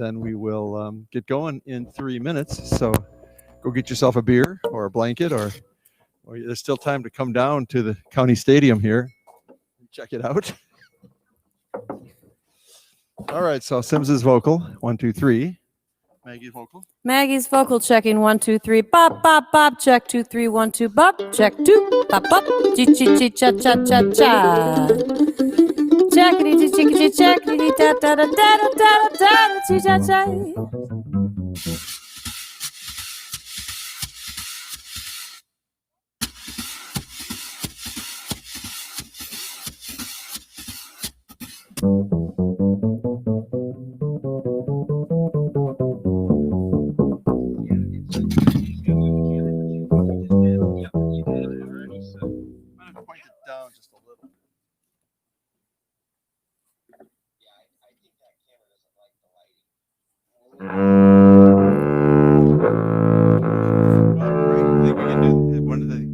then we will get going in 3 minutes. So go get yourself a beer or a blanket, or there's still time to come down to the county stadium here and check it out. All right, so Sims's vocal, 1, 2, 3. Maggie's vocal. Maggie's vocal checking 1, 2, 3. Bop, bop, bop. Check 2, 3, 1, 2. Bop. Check 2. Bop, bop. Chi, chi, chi, cha, cha, cha, cha. Checkity, chi, chi, chi, checkity, da, da, da, da, da, da, da, chi, cha, cha.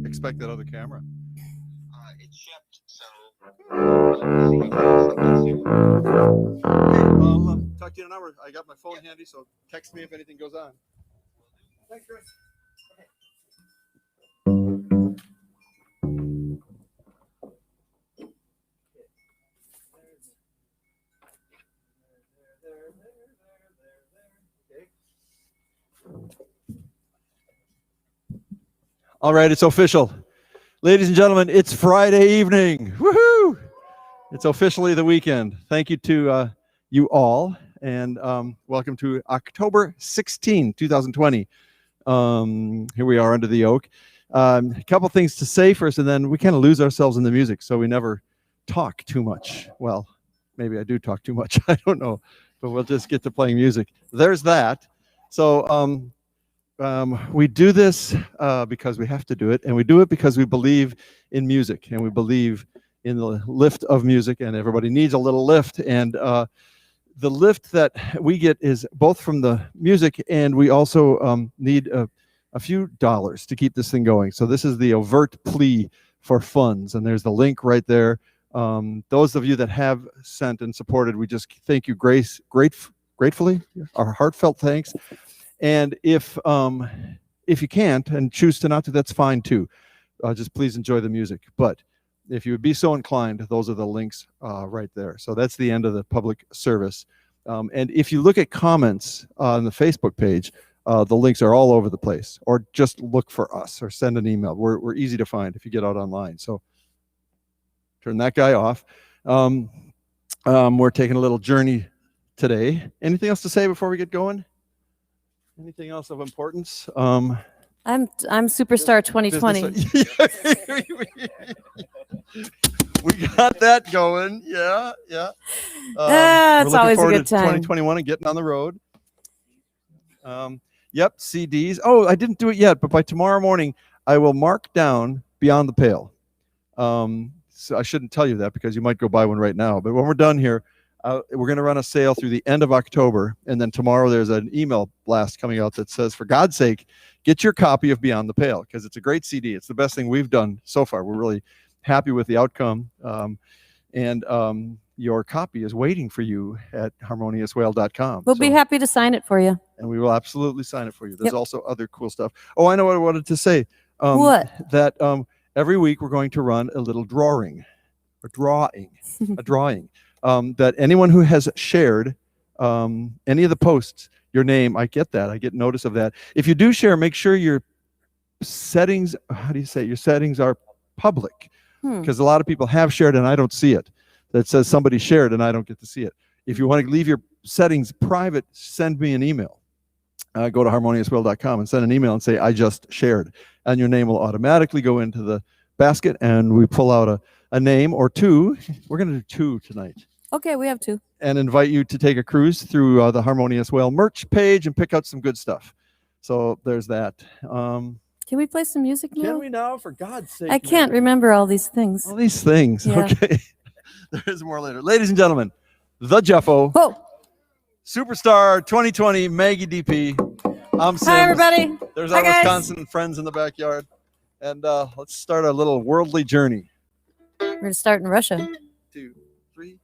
Expect that other camera. It's shipped, so. Okay, I'll talk to you in an hour. I got my phone handy, so text me if anything goes on. Thanks, Chris. All right, it's official. Ladies and gentlemen, it's Friday evening. Woohoo! It's officially the weekend. Thank you to you all, and welcome to October 16, 2020. Here we are under the oak. A couple things to say first, and then we kind of lose ourselves in the music, so we never talk too much. Well, maybe I do talk too much. I don't know, but we'll just get to playing music. There's that. So we do this because we have to do it, and we do it because we believe in music, and we believe in the lift of music, and everybody needs a little lift. And the lift that we get is both from the music, and we also need a few dollars to keep this thing going. So this is the overt plea for funds, and there's the link right there. Those of you that have sent and supported, we just thank you gratefully, our heartfelt thanks. And if you can't and choose to not to, that's fine too. Just please enjoy the music. But if you would be so inclined, those are the links right there. So that's the end of the public service. And if you look at comments on the Facebook page, the links are all over the place. Or just look for us or send an email. We're easy to find if you get out online. So turn that guy off. We're taking a little journey today. Anything else to say before we get going? Anything else of importance? I'm Superstar 2020. We got that going. Yeah. It's always a good time. 2021 and getting on the road. Yep, CDs. Oh, I didn't do it yet, but by tomorrow morning, I will mark down Beyond the Pale. So I shouldn't tell you that because you might go buy one right now. But when we're done here, we're going to run a sale through the end of October, and then tomorrow there's an email blast coming out that says, for God's sake, get your copy of Beyond the Pale, because it's a great CD. It's the best thing we've done so far. We're really happy with the outcome, and your copy is waiting for you at harmoniouswail.com. We'll be happy to sign it for you. And we will absolutely sign it for you. There's also other cool stuff. Oh, I know what I wanted to say. What? That every week we're going to run a little drawing, a drawing. That anyone who has shared any of the posts, your name, I get that. I get notice of that. If you do share, make sure your settings, your settings are public. Because a lot of people have shared and I don't see it. That says somebody shared and I don't get to see it. If you want to leave your settings private, send me an email. Go to harmoniouswail.com and send an email and say, I just shared. And your name will automatically go into the basket, and we pull out a name or two. We're going to do 2 tonight. Okay, we have 2. And invite you to take a cruise through the Harmonious Wail merch page and pick out some good stuff. So there's that. Can we play some music now? Can we now? For God's sake. I can't remember all these things. All these things. Yeah. Okay. There's more later. Ladies and gentlemen, the Jeffo. Whoa. Superstar 2020, Maggie DP. I'm Sims. Hi, everybody. There's Hi, our guys. Wisconsin friends in the backyard. And let's start a little worldly journey. We're going to start in Russia. 2, 3.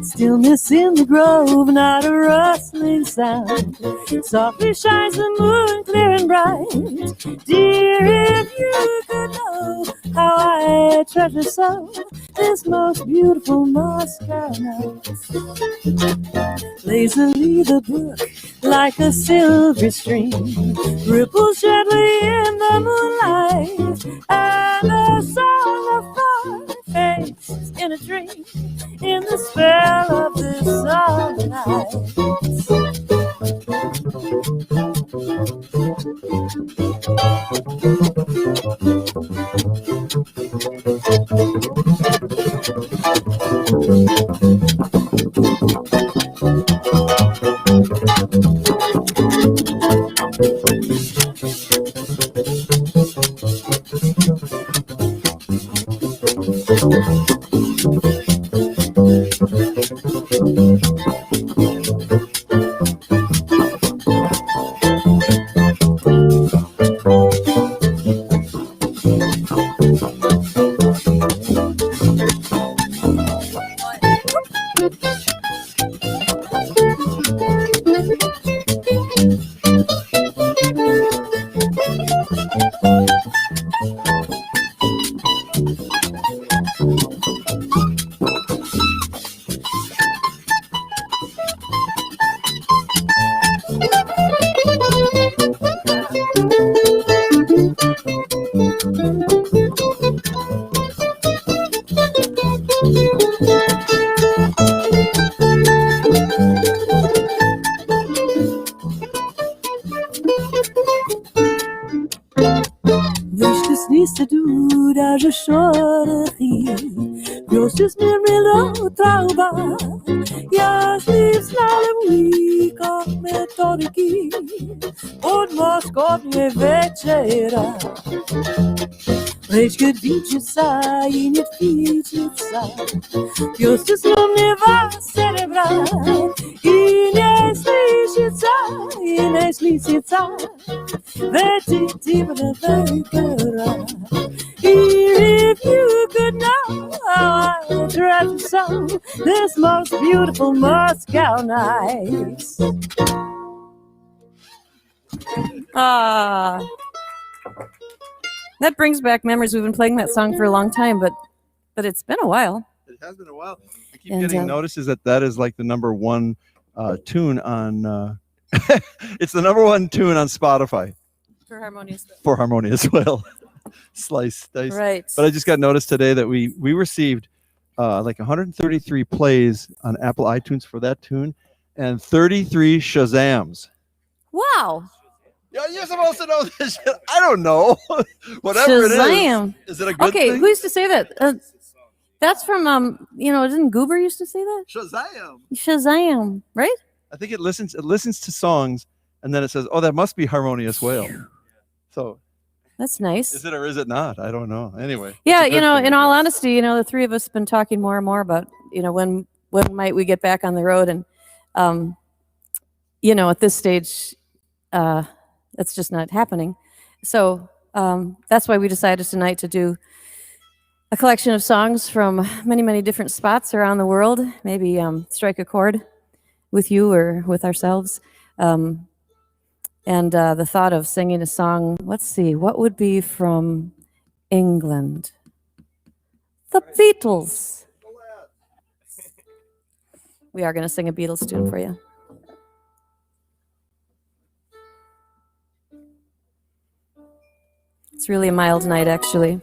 Stillness in the grove, not a rustling sound. Softly shines the moon, clear and bright. Dear, if you could know how I treasure so this most beautiful Moscow night. Lazily the brook, like a silver stream, ripples gently in the moonlight, and the song of far fades in a dream, in the spell of this summer night. Je chorerie, grootjes met Milo trouwbaar. Ja, liefst we kom met Toriki, und Moskov nie večera. Rečke dičica I nie twičica, grootjes lumne vas cerebra. I nie sličica, veti tibne vekera. If you could know how I treasure so this most beautiful Moscow night. That brings back memories. We've been playing that song for a long time, but it's been a while. It has been a while. I keep getting notices that is like the number one tune on. It's the number one tune on Spotify. For Harmonious. For Harmonious Wail. Slice dice. Right. But I just got noticed today that we received like 133 plays on Apple iTunes for that tune and 33 Shazams. Wow. Yeah, you're supposed to know this shit. I don't know. Whatever Shazam. It is. Is it a good thing? Okay, who used to say that? That's from didn't Goober used to say that? Shazam, right? I think it listens to songs and then it says, "Oh, that must be Harmonious Wail." So that's nice. Is it or is it not? I don't know. Anyway. Yeah, in all honesty, the three of us have been talking more and more about, when might we get back on the road, and at this stage, that's just not happening. So that's why we decided tonight to do a collection of songs from many, many different spots around the world. Maybe strike a chord with you or with ourselves. And the thought of singing a song, let's see, what would be from England? The Beatles. We are going to sing a Beatles tune for you. It's really a mild night, actually.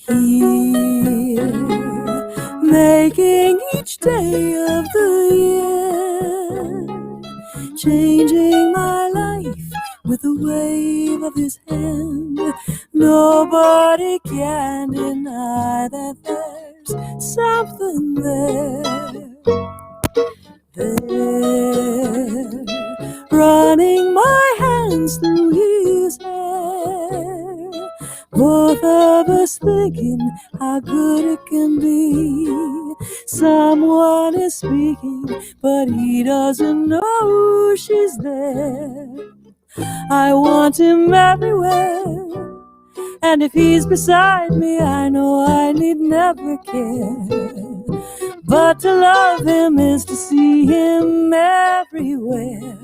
Here, making each day of the year, changing my life with a wave of his hand. Nobody can deny that there's something there, running my hands through his hair. Both of us thinking how good it can be. Someone is speaking, but he doesn't know she's there. I want him everywhere, and if he's beside me, I know I need never care. But to love him is to see him everywhere,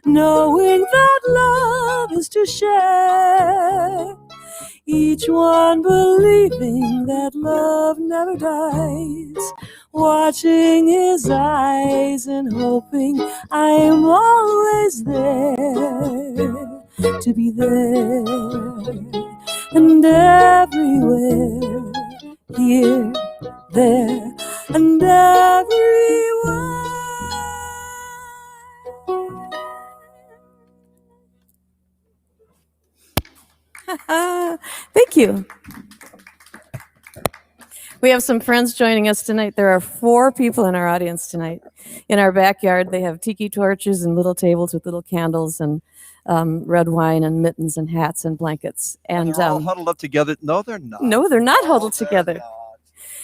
knowing that love is to share. Each one believing that love never dies, watching his eyes and hoping I am always there, to be there and everywhere, here, there, and everywhere. Thank you. We have some friends joining us tonight. There are 4 people in our audience tonight. In our backyard, they have tiki torches and little tables with little candles and red wine and mittens and hats and blankets. And they're all huddled up together. No, they're not. No, they're not huddled together. Not.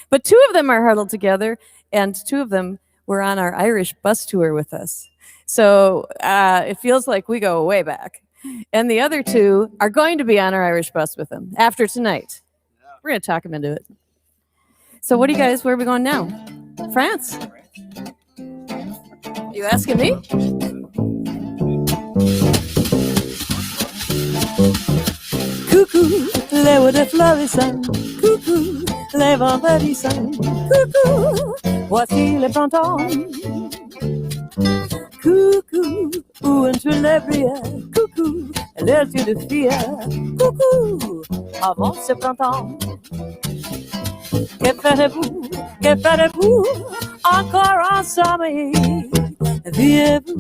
But 2 of them are huddled together, and 2 of them were on our Irish bus tour with us. So it feels like we go way back. And the other 2 are going to be on our Irish bus with them after tonight. We're going to talk them into it. So what do you guys, where are we going now? France. You asking me? Coucou, les voix de florissants. Coucou, les vendredissants. Coucou, voici le printemps. Coucou, où entre les brillants. Coucou, les yeux de fille. Coucou, avant ce printemps. Que ferez-vous, encore ensemble? Viez-vous,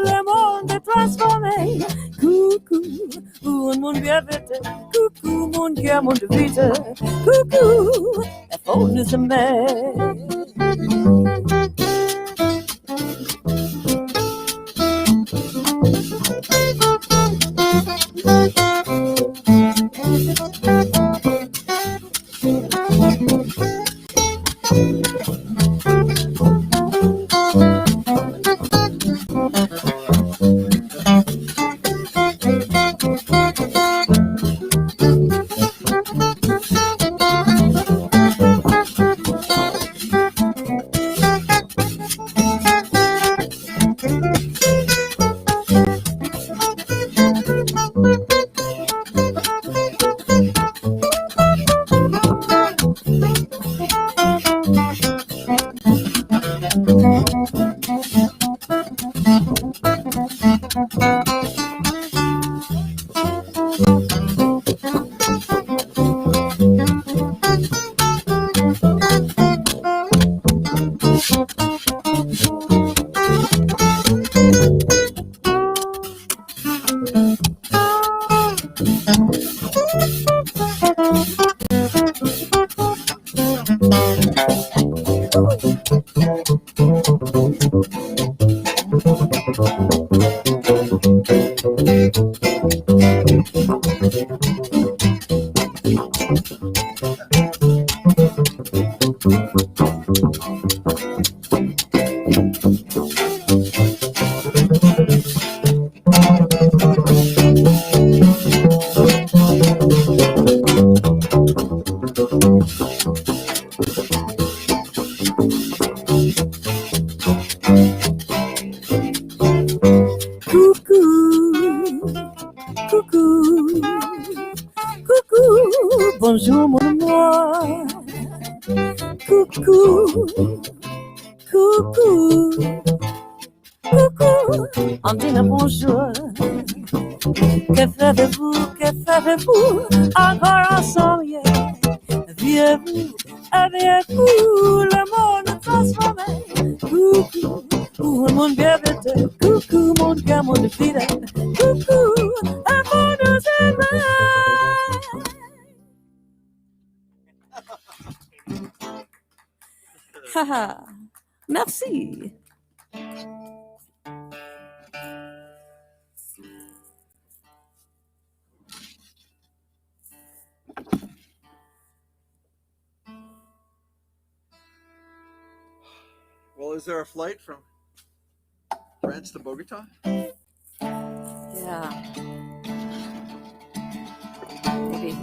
le monde est transformé. Coucou, où un monde bien vite. Coucou, mon cœur, mon vite. Coucou, il faut nous aimer. Bonjour mon amour. Coucou. Coucou. Coucou. On dit le bonjour. Que ferez-vous encore ensemble? Viez-vous, le monde transformé. Coucou, où un monde bien vite. Coucou, mon cœur, mon vida. Coucou, un bon nous aimer. Haha, merci. is there a flight from France to Bogota? Yeah. Maybe.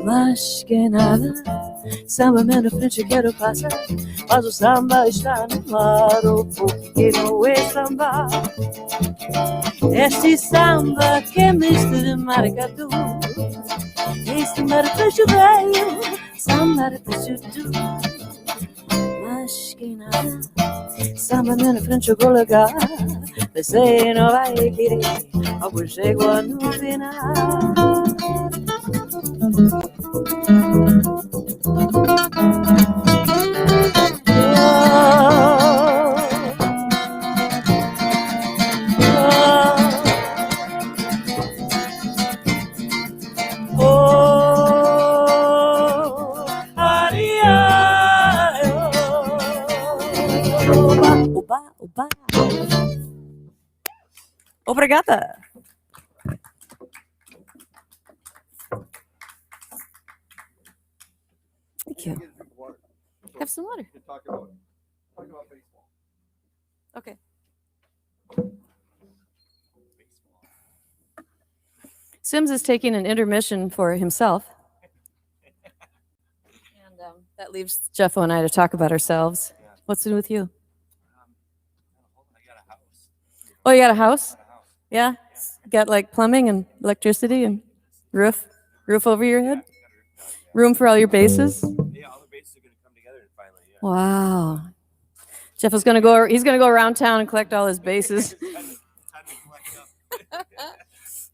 Mas que nada, samba me na frente quero passar, mas o samba está no ar, o porque não é samba. Este samba que é misto de maracatu, este maracatu velho, samba de pachutu. Mas que nada, samba me na frente eu vou legar, você não vai querer, algo chegou no final. Oba. Obrigada. Thank you. Have some water. Talk about baseball. Okay. Sims is taking an intermission for himself. And that leaves Jeffo and I to talk about ourselves. Yeah. What's new with you? I got a house. Oh, you got a house? I got a house. Yeah? Got like plumbing and electricity and roof over your head? Room for all your bases? Yeah, all the bases are going to come together finally. Yeah. Wow. Jeff is going to go, he's going to go around town and collect all his bases. Time to collect up.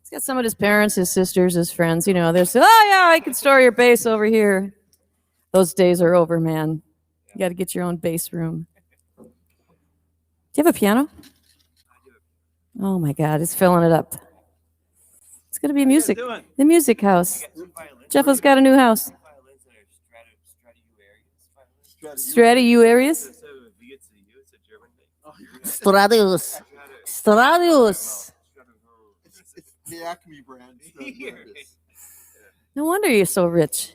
He's got some of his parents, his sisters, his friends, you know, they're saying, oh yeah, I can store your base over here. Those days are over, man. You got to get your own base room. Do you have a piano? Oh my God, it's filling it up. It's going to be music. The music house. Jeffo's got a new house. Stradivarius? Stradivarius. Stradivarius. It's the Acme brand. No wonder you're so rich.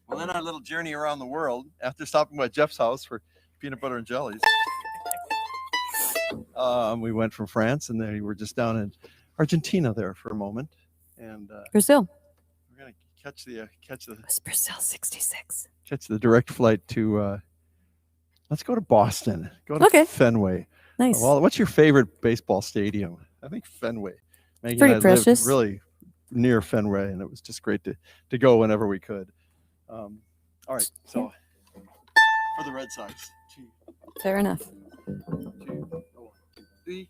Well, then our little journey around the world, after stopping by Jeff's house for peanut butter and jellies, we went from France, and then we were just down in Argentina there for a moment, and Brazil. we're gonna catch the It's Brazil 66. catch the direct flight to. Let's go to Boston. Go to Okay. Fenway. Nice. Well, what's your favorite baseball stadium? I think Fenway. Maggie Pretty and I lived precious. really near Fenway, and it was just great to go whenever we could. All right, so for the Red Sox. Fair enough. 3.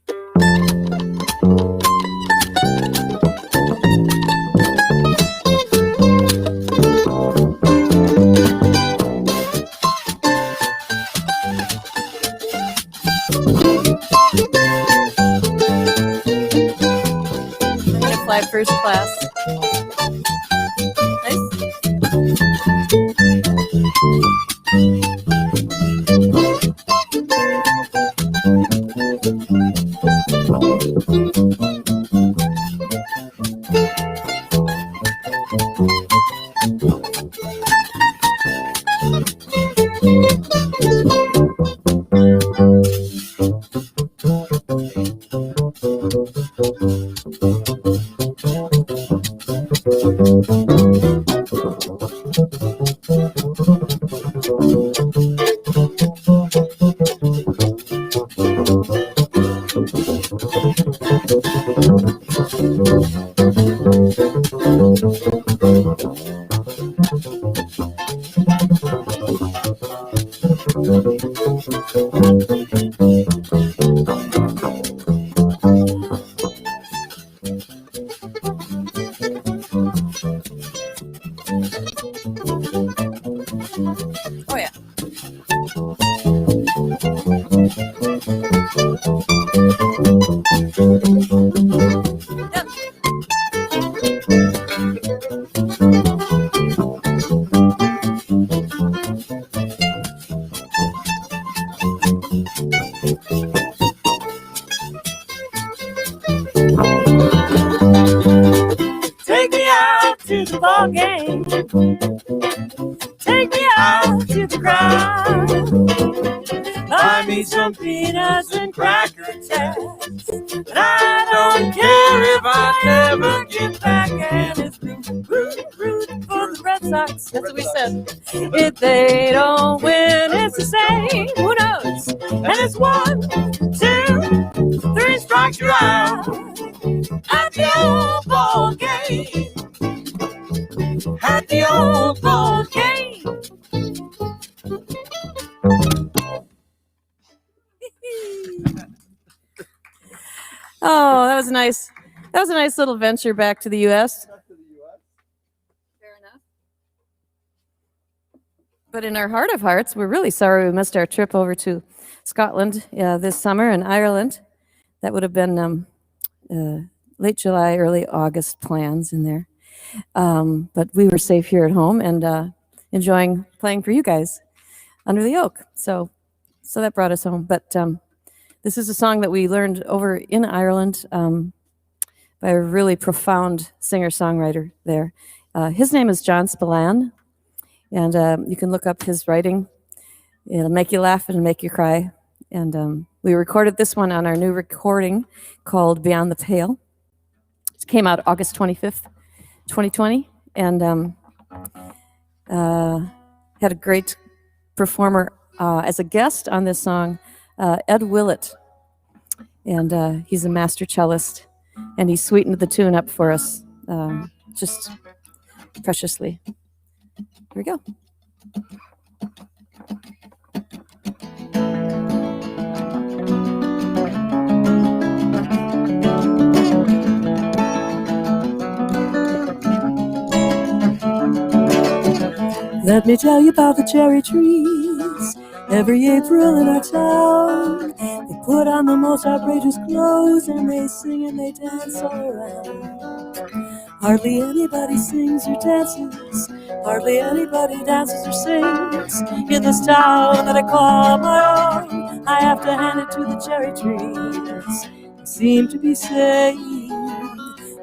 I'm going to fly first class. Nice. Oh yeah. Yep. Take me out to the ball game. Take me out to the crowd. Buy me some peanuts and cracker jacks. And I don't care if I never get back. And it's root, root, root for Sox. That's what we said. If they don't win, it's the same. Who knows? And it's 1, 2, 3 strikes you're out at the old ball game. At the old ball game. Oh, that was nice. That was a nice little venture back to the U.S. Fair enough. But in our heart of hearts, we're really sorry we missed our trip over to Scotland this summer and Ireland. That would have been late July, early August plans in there. But we were safe here at home and enjoying playing for you guys under the oak. So that brought us home. But this is a song that we learned over in Ireland by a really profound singer-songwriter there. His name is John Spillane, and you can look up his writing. It'll make you laugh and make you cry. And we recorded this one on our new recording called Beyond the Pale. It came out August 25th, 2020, and had a great performer as a guest on this song, Ed Willett. And he's a master cellist, and he sweetened the tune up for us just preciously. Here we go. Let me tell you about the cherry trees. Every April in our town, they put on the most outrageous clothes and they sing and they dance all around. Hardly anybody sings or dances, hardly anybody dances or sings in this town that I call my own. I have to hand it to the cherry trees. They seem to be saying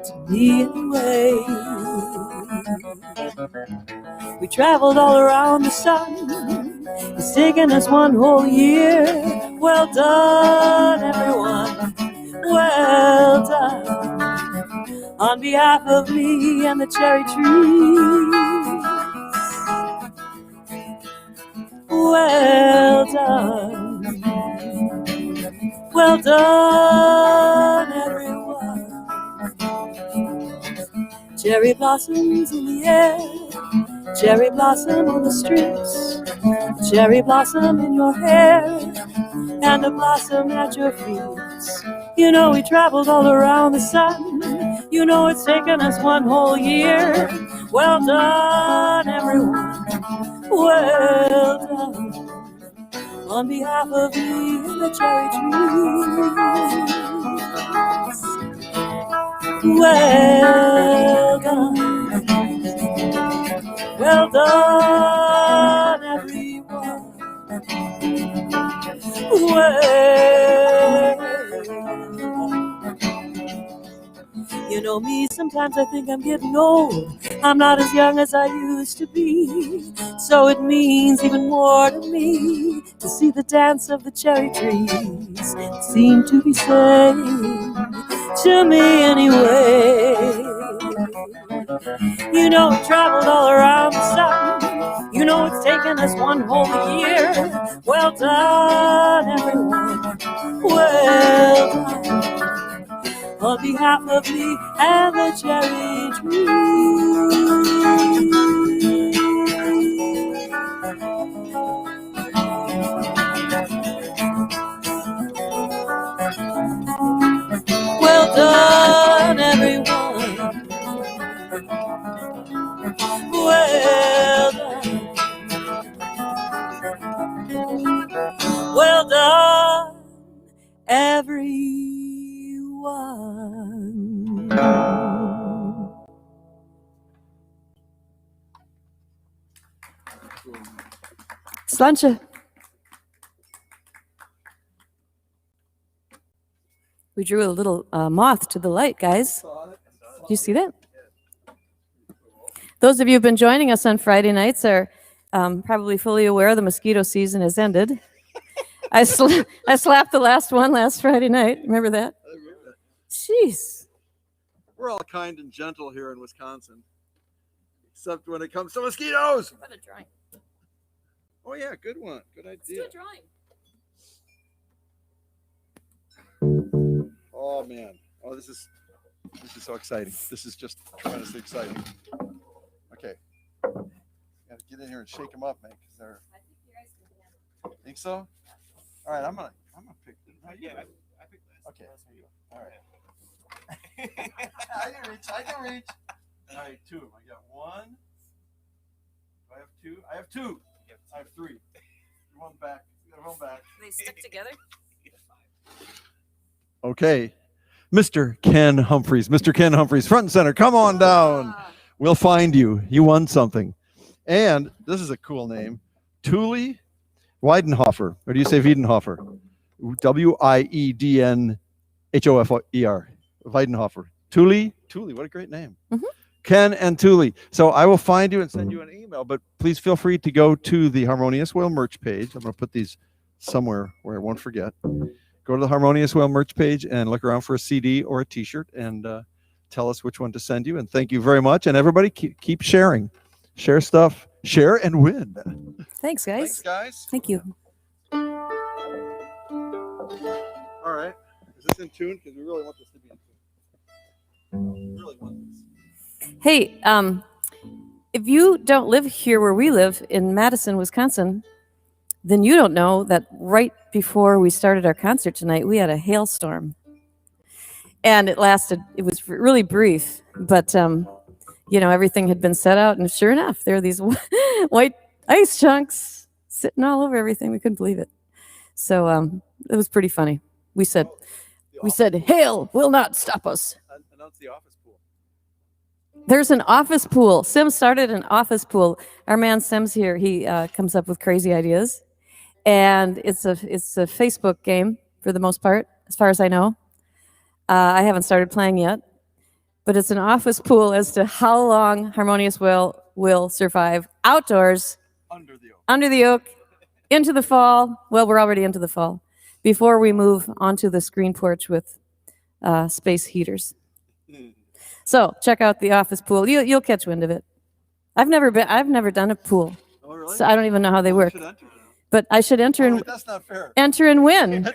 to me anyway. We traveled all around the sun. It's taken us one whole year. Well done, everyone. Well done. On behalf of me and the cherry trees. Well done. Well done, everyone. Cherry blossoms in the air. Cherry blossom on the streets, cherry blossom in your hair, and a blossom at your feet. You know we traveled all around the sun. You know it's taken us one whole year. Well done, everyone. Well done. On behalf of me and the cherry trees. Well done. Well done, everyone. Well, you know me, sometimes I think I'm getting old. I'm not as young as I used to be. So it means even more to me to see the dance of the cherry trees. It seemed to be saying to me anyway. You know we traveled all around the sun. You know it's taken us one whole year. Well done, everyone. Well done. On behalf of me and the cherry trees. Well done, everyone. Well done. Well done, everyone. Slancha. We drew a little moth to the light, guys. Did you see that? Those of you who've been joining us on Friday nights are probably fully aware the mosquito season has ended. I slapped the last one last Friday night. Remember that? I remember that. Jeez. We're all kind and gentle here in Wisconsin, except when it comes to mosquitoes. What a drawing. Oh yeah, good one. Good Let's do idea. a drawing. Oh man. Oh, this is so exciting. This is just tremendously exciting. Okay. Got to get in here and shake them up, man, because they're. I think your eyes can handle it. Think so? All right, I'm gonna pick. Yeah, I picked this. Okay. All right. I can reach. All right, two. I got one. Do I have two? I have two. I have three. One back. One back. They stick together? Okay. Mr. Ken Humphreys. Mr. Ken Humphreys, front and center. Come on down. We'll find you. You won something. And this is a cool name. Thule Weidenhofer. Or do you say Wiedenhofer? Wiednhofer. Weidenhofer. Thule. Thule, what a great name. Mm-hmm. Ken and Thule. So I will find you and send you an email, but please feel free to go to the Harmonious Wail merch page. I'm going to put these somewhere where I won't forget. Go to the Harmonious Wail merch page and look around for a CD or a t-shirt and tell us which one to send you. And thank you very much. And everybody keep sharing. Share stuff. Share and win. Thanks, guys. Thanks, guys. Thank you. All right. Is this in tune? Because we really want this to be in tune. Really want this. Hey, if you don't live here where we live in Madison, Wisconsin, then you don't know that right before we started our concert tonight, we had a hailstorm. And it was really brief, but everything had been set out, and sure enough, there were these white ice chunks sitting all over everything. We couldn't believe it. So it was pretty funny. We said, hail will not stop us. Announce the office pool. There's an office pool. Sims started an office pool. Our man Sims here, he comes up with crazy ideas. And it's a Facebook game for the most part, as far as I know. I haven't started playing yet. But it's an office pool as to how long Harmonious Wail will survive outdoors, under the oak, into the fall. Well, we're already into the fall. Before we move onto the screen porch with space heaters. So check out the office pool. You'll catch wind of it. I've never done a pool, Oh, really? so I don't even know how they work. But I should enter and That's not fair. enter and win.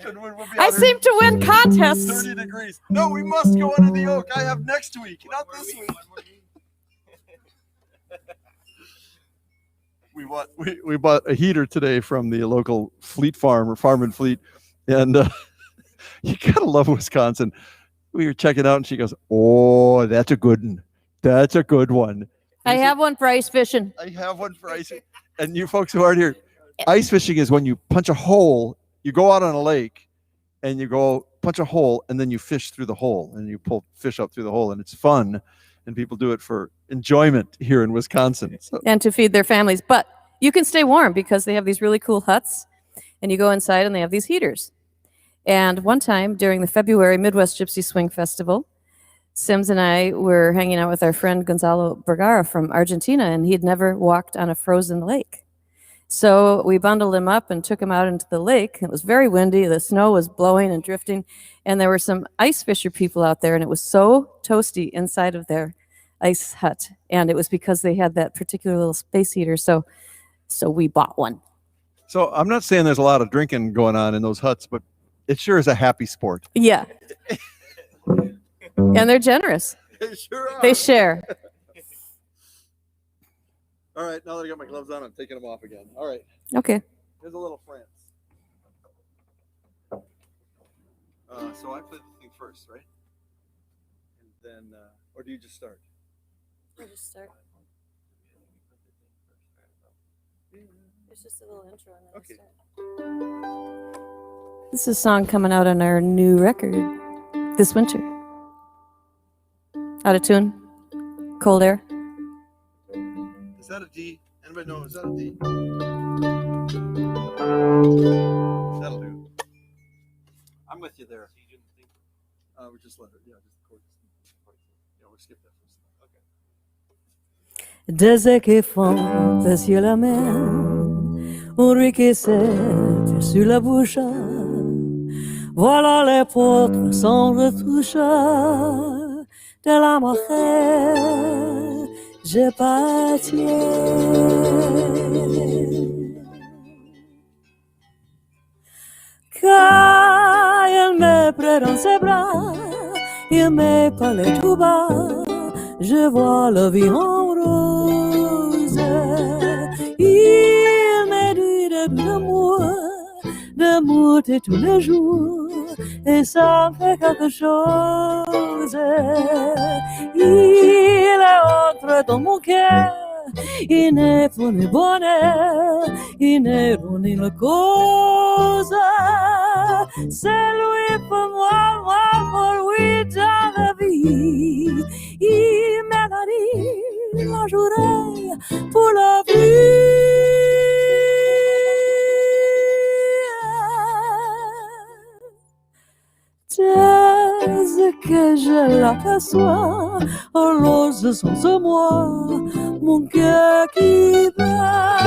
I seem to win contests. 30 degrees. No, we must go under the oak. I have next week, not this week. We bought a heater today from the local Fleet Farm or Farm and Fleet, and you gotta love Wisconsin. We were checking out, and she goes, "Oh, that's a good one. That's a good one." I have one for ice fishing. I have one for ice. And you folks who aren't here, ice fishing is when you punch a hole. You go out on a lake, and you go punch a hole, and then you fish through the hole, and you pull fish up through the hole, and it's fun. And people do it for enjoyment here in Wisconsin. So. And to feed their families. But you can stay warm because they have these really cool huts, and you go inside and they have these heaters. And one time during the February Midwest Gypsy Swing Festival, Sims and I were hanging out with our friend Gonzalo Bergara from Argentina, and he had never walked on a frozen lake. So we bundled him up and took him out into the lake. It was very windy. The snow was blowing and drifting, and there were some ice fisher people out there, and it was so toasty inside of their ice hut. And it was because they had that particular little space heater. So we bought one. So I'm not saying there's a lot of drinking going on in those huts, but it sure is a happy sport. Yeah. And they're generous. They sure are. They share. All right, now that I got my gloves on, I'm taking them off again. All right, Okay. here's a little France. So I play the thing first, right? And then, or do you just start? We'll just start. It's just a little intro and then Okay. start. This is a song coming out on our new record this winter. Out of tune. Cold Air. Is that a D? Anybody know? Is that a D? That'll do. I'm with you there. We just let it. Yeah, just record this. Yeah, we'll skip that first. Okay. Des éléphants sur la mer, on riquissait sur la bouche. Voilà les portes sans retouche de la mer. j'ai pitié. Quand il me prend dans ses bras, il me parle tout bas, je vois la vie en rose. Il me dit d'amour de tous les jours, et ça me fait quelque chose. Il est entré dans mon cœur, il n'est pour le bonheur, il n'est pour ni la cause. C'est lui pour moi, moi pour lui dans la vie. Il m'a dit la journée pour la vie. Dès que je l'aperçois, alors ce sont moi, mon cœur qui bat.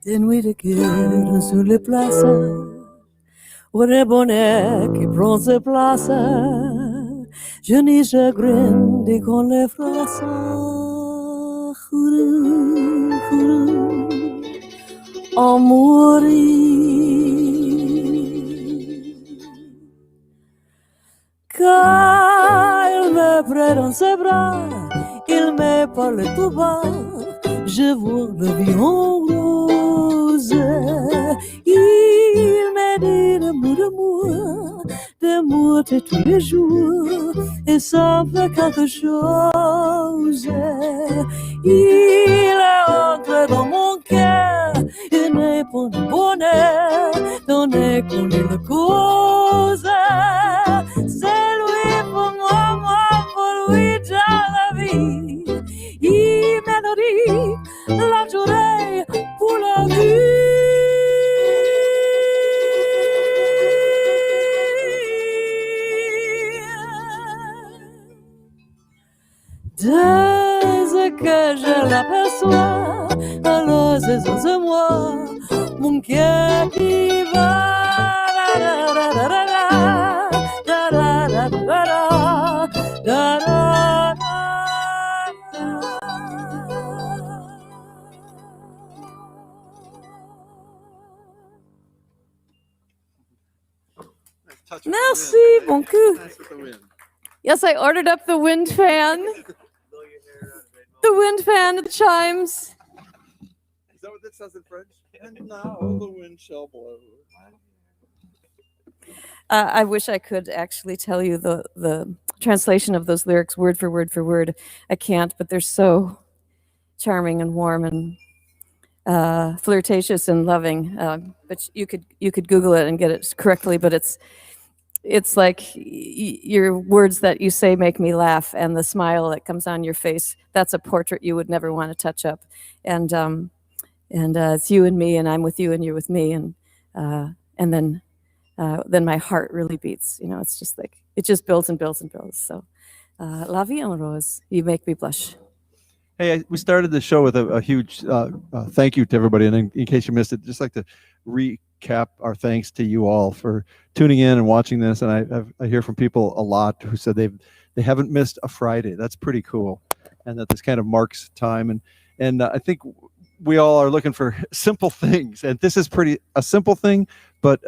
Des nuits de guerre sur les places, où le bonheur qui prend ses places, je n'y chagrin dès qu'on les froisse. En mourir. Quand il me prend dans ses bras, il me parle tout bas, je vois la vie en rose. Il me dit d'amour de tous les jours, et ça me fait quelque chose. Il est entré dans mon cœur, il n'est pour le bonheur, dont est connu la cause. C'est lui pour moi, moi pour lui dans la vie. Il m'a dit la journée pour la vie. Dès que je l'aperçois, alors c'est sans moi, mon cœur qui va. Merci, bon coup. Yes, I ordered up the wind fan. The wind fan, the chimes. Is that what that says in French? And now the wind shall blow. I wish I could actually tell you the translation of those lyrics word for word for word. I can't, but they're so charming and warm and flirtatious and loving. But you could Google it and get it correctly. But it's like your words that you say make me laugh, and the smile that comes on your face. That's a portrait you would never want to touch up. And it's you and me, and I'm with you, and you're with me, and then my heart really beats. You know, it's just like it just builds and builds and builds. So, la vie en rose, you make me blush. Hey, we started the show with a huge thank you to everybody. And in case you missed it, just like to recap our thanks to you all for tuning in and watching this. And I hear from people a lot who said they haven't missed a Friday. That's pretty cool. And that this kind of marks time. And I think we all are looking for simple things. And this is a simple thing, but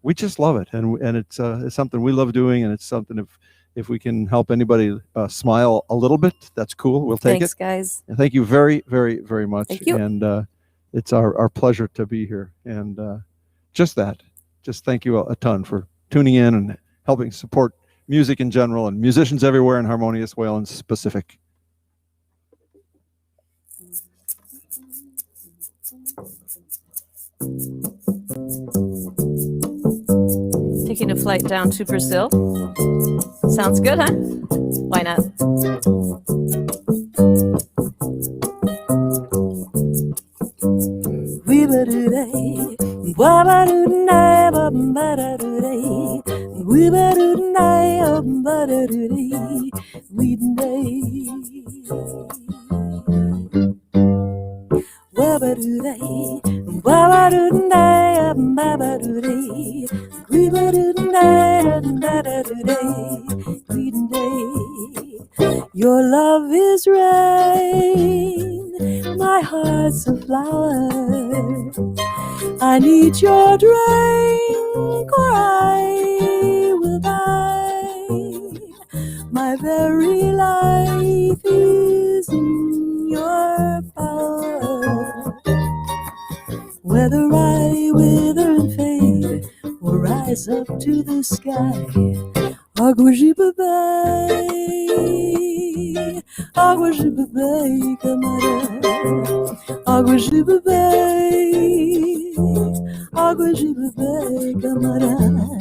we just love it. And it's something we love doing. And it's something if we can help anybody smile a little bit, that's cool. We'll take Thanks, it. Guys. And thank you very, very, very much. Thank you. And it's our pleasure to be here. And just thank you a ton for tuning in and helping support music in general and musicians everywhere and Harmonious Wail in specific. Taking a flight down to Brazil. Sounds good, huh? Why not? Your love is rain, my heart's a flower. I need your drink or I will die. My very life is in your power. Whether I wither and fade or rise up to the sky, água de beber, água de beber, camarão, água de beber, água de beber, camarão.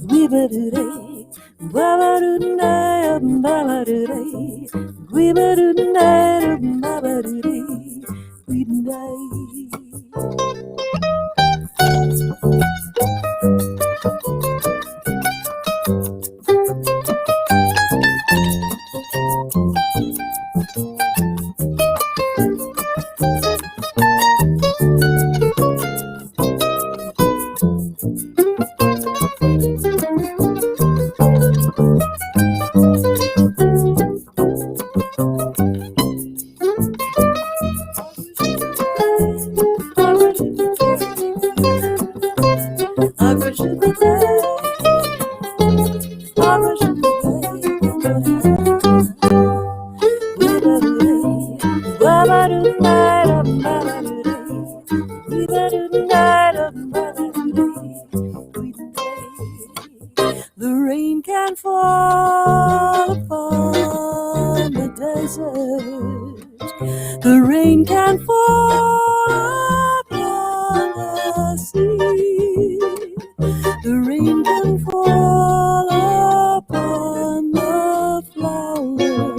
Guibarurei, babarunai, babarurei, guibarunai, babarurei, guidai. The rain can fall upon the desert. The rain can fall upon the sea. The rain can fall upon the flower.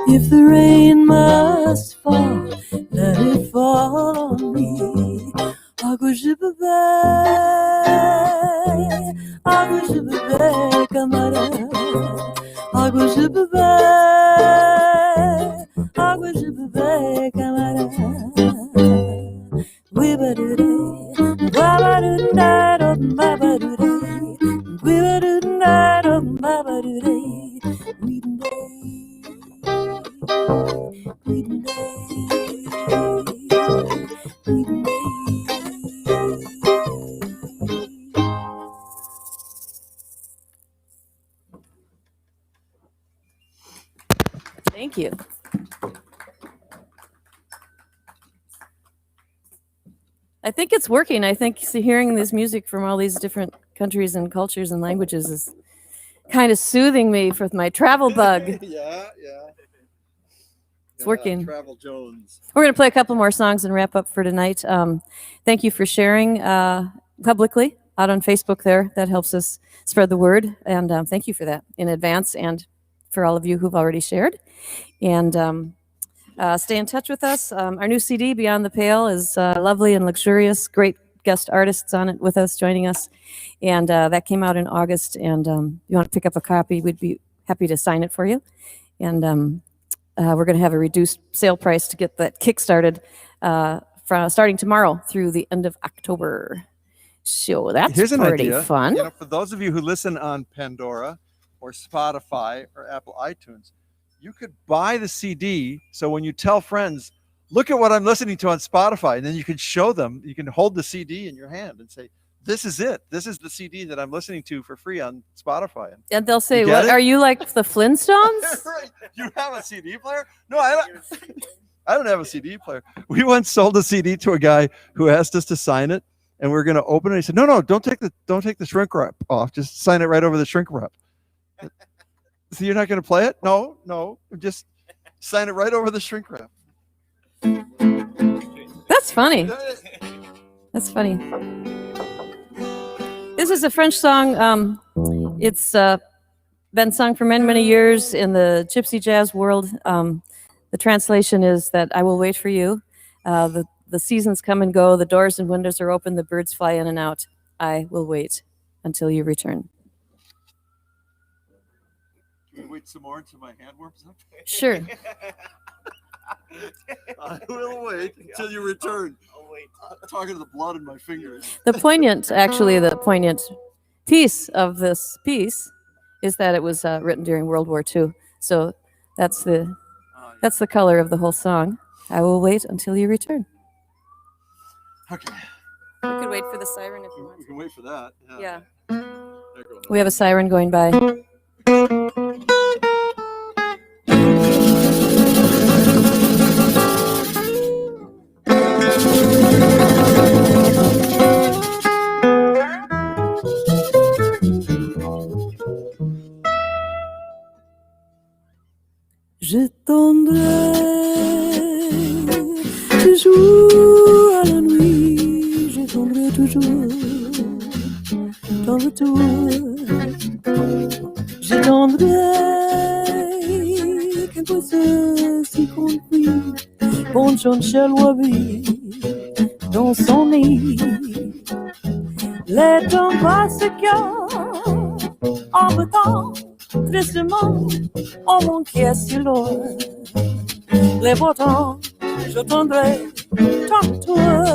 If the rain must fall, let it fall on me. Água de beber, água de beber, camarão. Água de beber, água de beber, camarão. Guibarurei, babarurei, babarurei, guibarurei, babarurei, Thank you. I think it's working. I think hearing this music from all these different countries and cultures and languages is kind of soothing me with my travel bug. Yeah. It's working. Travel Jones. We're going to play a couple more songs and wrap up for tonight. Thank you for sharing publicly out on Facebook there. That helps us spread the word. And thank you for that in advance and for all of you who've already shared. And stay in touch with us. Our new CD, Beyond the Pale, is lovely and luxurious. Great guest artists on it with us, joining us. And that came out in August. And you want to pick up a copy, we'd be happy to sign it for you. And we're going to have a reduced sale price to get that kick-started starting tomorrow through the end of October. So that's Here's an pretty idea. fun. You know, for those of you who listen on Pandora or Spotify or Apple iTunes, you could buy the CD. So when you tell friends, look at what I'm listening to on Spotify, and then you can show them, you can hold the CD in your hand and say, this is it. This is the CD that I'm listening to for free on Spotify. And they'll say, You get "What it? are you like the Flintstones?" Right. You have a CD player? No, I don't have a CD player. We once sold a CD to a guy who asked us to sign it, and we're going to open it. He said, no, don't take the shrink wrap off. Just sign it right over the shrink wrap. So you're not going to play it? No, just sign it right over the shrink wrap. That's funny. That's funny. This is a French song. It's been sung for many, many years in the gypsy jazz world. The translation is that I will wait for you. The seasons come and go. The doors and windows are open. The birds fly in and out. I will wait until you return. Can you wait some more until my hand warms up? Sure. I will wait until you return. I'll wait. I'm talking to the blood in my fingers. The poignant piece of this piece is that it was written during World War II. So that's the color of the whole song. I will wait until you return. Okay. You could wait for the siren if you want. We can wait for that. Yeah. There goes We have a siren going by. Je tendrai toujours à la nuit, je tendrai toujours ton retour. Je tendrai quelque chose si compris, bon Jean-Michel Wabi dans son nid. Les temps passent en temps, tristement, en mon caisse de l'or. Les beaux temps, je tendrai tant toi.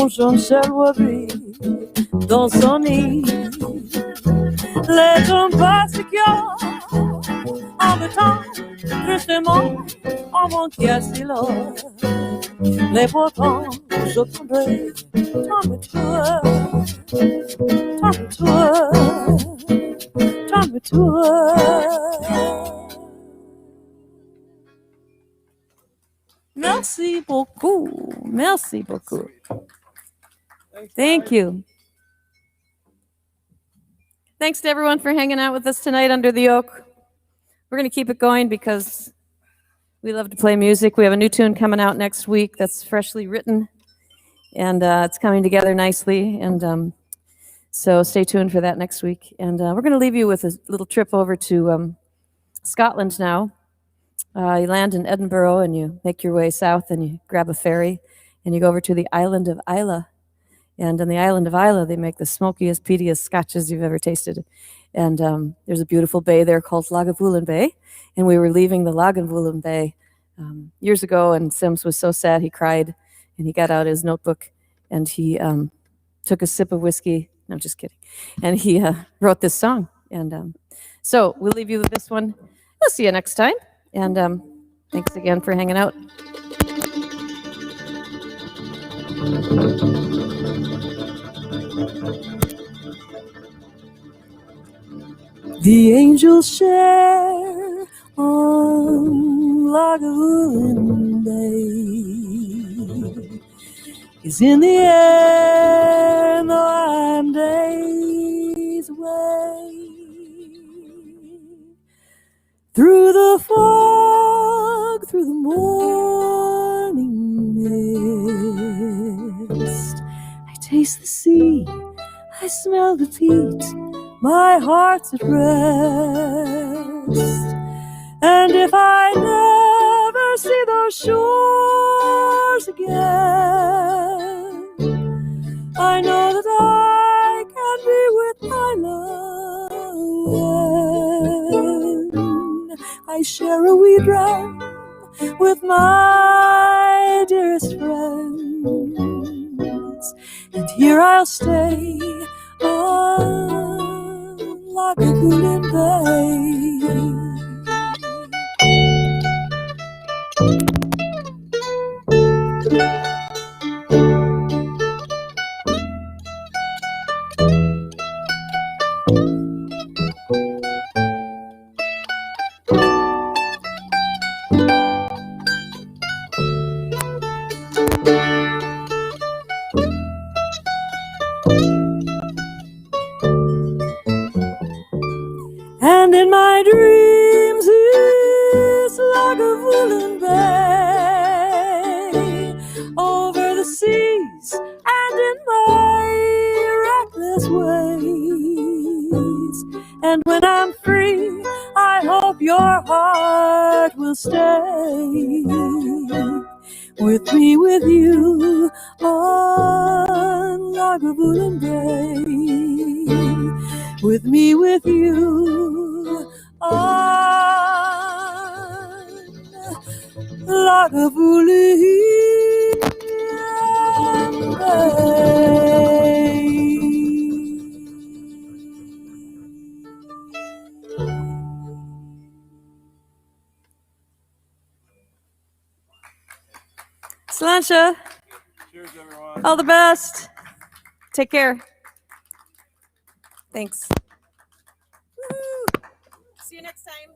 Jean-Michel Wabi dans son nid. Les temps passent en le temps, tristement, en mon caisse de l'or. Les beaux temps, je tomberai, tombe-toi, tombe-toi, tombe-toi. Merci beaucoup. Merci beaucoup. Thank you. Thanks to everyone for hanging out with us tonight under the oak. We're going to keep it going because we love to play music. We have a new tune coming out next week that's freshly written, and it's coming together nicely. And so stay tuned for that next week. And we're going to leave you with a little trip over to Scotland now. You land in Edinburgh, and you make your way south, and you grab a ferry, and you go over to the island of Islay. And on the island of Islay, they make the smokiest, peatiest scotches you've ever tasted. And there's a beautiful bay there called Lagavulin Bay. And we were leaving the Lagavulin Bay years ago, and Sims was so sad he cried. And he got out his notebook, and he took a sip of whiskey. No, just kidding. And he wrote this song. And so we'll leave you with this one. We'll see you next time. And thanks again for hanging out. the angels share on Lagavulin Bay is in the air, though I'm days away. Through the fog, through the morning mist, I taste the sea, I smell the peat, my heart's at rest. And if I never see those shores again, I know that I can be with my love when I share a wee dram with my dearest friends. And here I'll stay on Lagavulin Bay. And in my dreams is Lagavulin Bay, over the seas and in my reckless ways. And when I'm free, I hope your heart will stay with me, with you on Lagavulin Bay. With me, with you on Lagavulin Bay. Sláinte. Cheers, everyone. All the best. Take care. Thanks. Woo. See you next time.